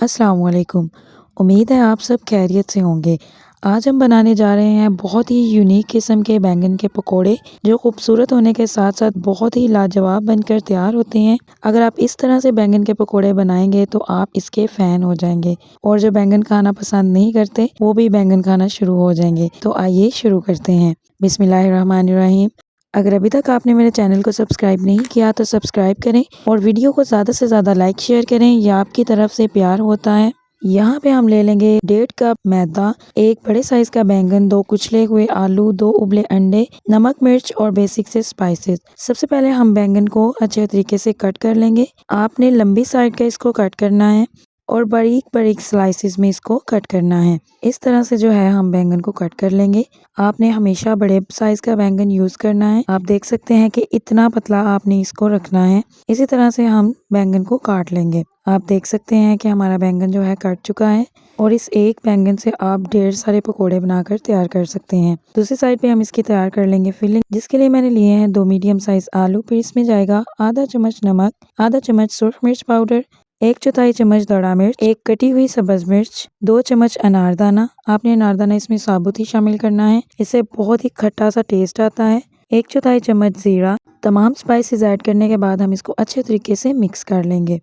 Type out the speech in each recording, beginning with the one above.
अस्सलाम वालेकुम। उम्मीद है आप सब खैरियत से होंगे। आज हम बनाने जा रहे हैं बहुत ही यूनिक किस्म के बैंगन के पकोड़े जो खूबसूरत होने के साथ-साथ बहुत ही लाजवाब बनकर तैयार होते हैं। अगर आप इस तरह से बैंगन के पकोड़े बनाएँगे तो आप इसके फ़ैन हो जाएँगे और जो बैंगन खाना पसंद नहीं करते वो भी बैंगन खाना शुरू हो जाएँगे। तो आइए शुरू करते हैं। बिस्मिल्लाहिर्रहमानिर्रहीम। अगर अभी तक आपने मेरे चैनल को सब्सक्राइब नहीं किया तो सब्सक्राइब करें और वीडियो को ज़्यादा से ज़्यादा लाइक शेयर करें, यह आपकी तरफ से प्यार होता है। यहाँ पे हम ले लेंगे 1.5 कप मैदा, एक बड़े साइज़ का बैंगन, 2 कुचले हुए आलू, 2 उबले अंडे, नमक मिर्च और बेसिक से स्पाइसेस। सबसे पहले हम बैंगन को अच्छे तरीके से कट कर लेंगे। आपने लंबी साइड का इसको कट करना है और बारीक बारीक स्लाइसिस में इसको कट करना है। इस तरह से जो है हम बैंगन को कट कर लेंगे। आपने हमेशा बड़े साइज़ का बैंगन यूज़ करना है। आप देख सकते हैं कि इतना पतला आपने इसको रखना है। इसी तरह से हम बैंगन को काट लेंगे। आप देख सकते हैं कि हमारा बैंगन जो है कट चुका है और इस एक बैंगन से आप ढेर सारे पकोड़े बनाकर तैयार कर सकते हैं। दूसरी साइड पे हम इसकी तैयार कर लेंगे फिलिंग, जिसके लिए मैंने लिए हैं 2 मीडियम साइज़ आलू। फिर इसमें जाएगा आधा चम्मच नमक, आधा चम्मच सुरख मिर्च पाउडर, 1/4 चम्मच दड़ा मिर्च, एक कटी हुई सब्ज़ मिर्च, 2 चम्मच अनारदाना। आपने अनारदाना इसमें साबुत ही शामिल करना है, इससे बहुत ही खट्टा सा टेस्ट आता है। 1/4 चम्मच ज़ीरा। तमाम स्पाइसेस ऐड करने के बाद हम इसको अच्छे तरीके से मिक्स कर लेंगे।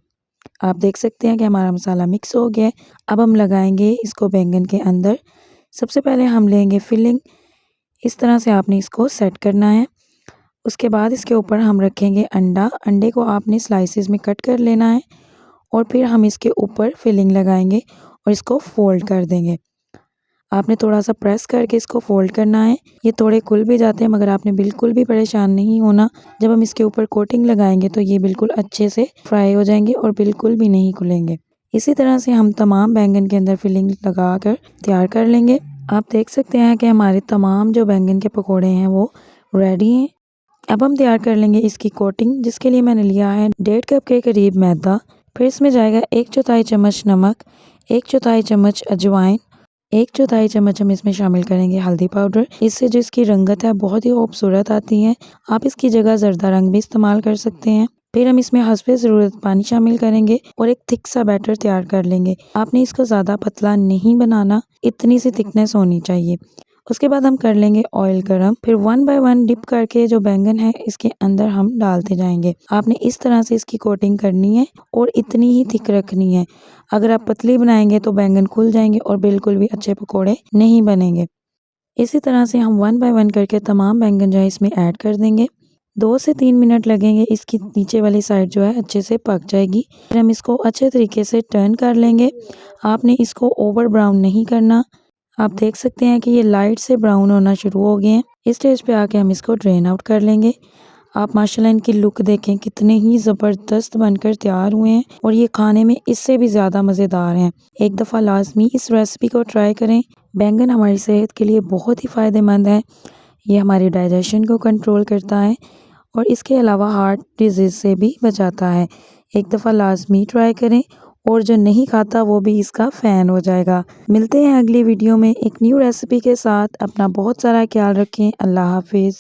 आप देख सकते हैं कि हमारा मसाला मिक्स हो गया है। अब हम लगाएंगे इसको बैंगन के अंदर। सबसे पहले हम लेंगे फिलिंग, इस तरह से आपने इसको सेट करना है। उसके बाद इसके ऊपर हम रखेंगे अंडा। अंडे को आपने स्लाइसेस में कट कर लेना है और फिर हम इसके ऊपर फिलिंग लगाएंगे और इसको फोल्ड कर देंगे। आपने थोड़ा सा प्रेस करके इसको फोल्ड करना है। ये थोड़े खुल भी जाते हैं मगर आपने बिल्कुल भी परेशान नहीं होना। जब हम इसके ऊपर कोटिंग लगाएंगे तो ये बिल्कुल अच्छे से फ्राई हो जाएंगे और बिल्कुल भी नहीं खुलेंगे। इसी तरह से हम तमाम बैंगन के अंदर फिलिंग लगा कर तैयार कर लेंगे। आप देख सकते हैं कि हमारे तमाम जो बैंगन के पकौड़े हैं वो रेडी हैं। अब हम तैयार कर लेंगे इसकी कोटिंग, जिसके लिए मैंने लिया है 1.5 कप के करीब मैदा। फिर इसमें जाएगा 1/4 चम्मच नमक, 1/4 चम्मच अजवाइन, 1/4 चम्मच हम इसमें शामिल करेंगे हल्दी पाउडर। इससे जो इसकी रंगत है बहुत ही खूबसूरत आती है। आप इसकी जगह ज़र्दा रंग भी इस्तेमाल कर सकते हैं। फिर हम इसमें हस्बे ज़रूरत पानी शामिल करेंगे और एक थिक सा बैटर तैयार कर लेंगे। आपने इसको ज़्यादा पतला नहीं बनाना, इतनी सी थिकनेस होनी चाहिए। उसके बाद हम कर लेंगे ऑयल गरम। फिर 1 बाय 1 डिप करके जो बैंगन है इसके अंदर हम डालते जाएंगे। आपने इस तरह से इसकी कोटिंग करनी है और इतनी ही थिक रखनी है। अगर आप पतली बनाएंगे तो बैंगन खुल जाएंगे और बिल्कुल भी अच्छे पकोड़े नहीं बनेंगे। इसी तरह से हम 1 बाय 1 करके तमाम बैंगन जो है इसमें ऐड कर देंगे। 2 से 3 मिनट लगेंगे, इसकी नीचे वाली साइड जो है अच्छे से पक जाएगी। फिर हम इसको अच्छे तरीके से टर्न कर लेंगे। आपने इसको ओवर ब्राउन नहीं करना। आप देख सकते हैं कि ये लाइट से ब्राउन होना शुरू हो गए हैं। इस स्टेज पे आके हम इसको ड्रेन आउट कर लेंगे। आप माशाल्लाह इनकी लुक देखें, कितने ही ज़बरदस्त बनकर तैयार हुए हैं और ये खाने में इससे भी ज़्यादा मज़ेदार हैं। एक दफ़ा लाज़मी इस रेसिपी को ट्राई करें। बैंगन हमारी सेहत के लिए बहुत ही फ़ायदेमंद है। ये हमारे डाइजेशन को कंट्रोल करता है और इसके अलावा हार्ट डिजीज़ से भी बचाता है। एक दफ़ा लाज़मी ट्राई करें और जो नहीं खाता वो भी इसका फ़ैन हो जाएगा। मिलते हैं अगली वीडियो में एक न्यू रेसिपी के साथ। अपना बहुत सारा ख्याल रखें। अल्लाह हाफ़िज़।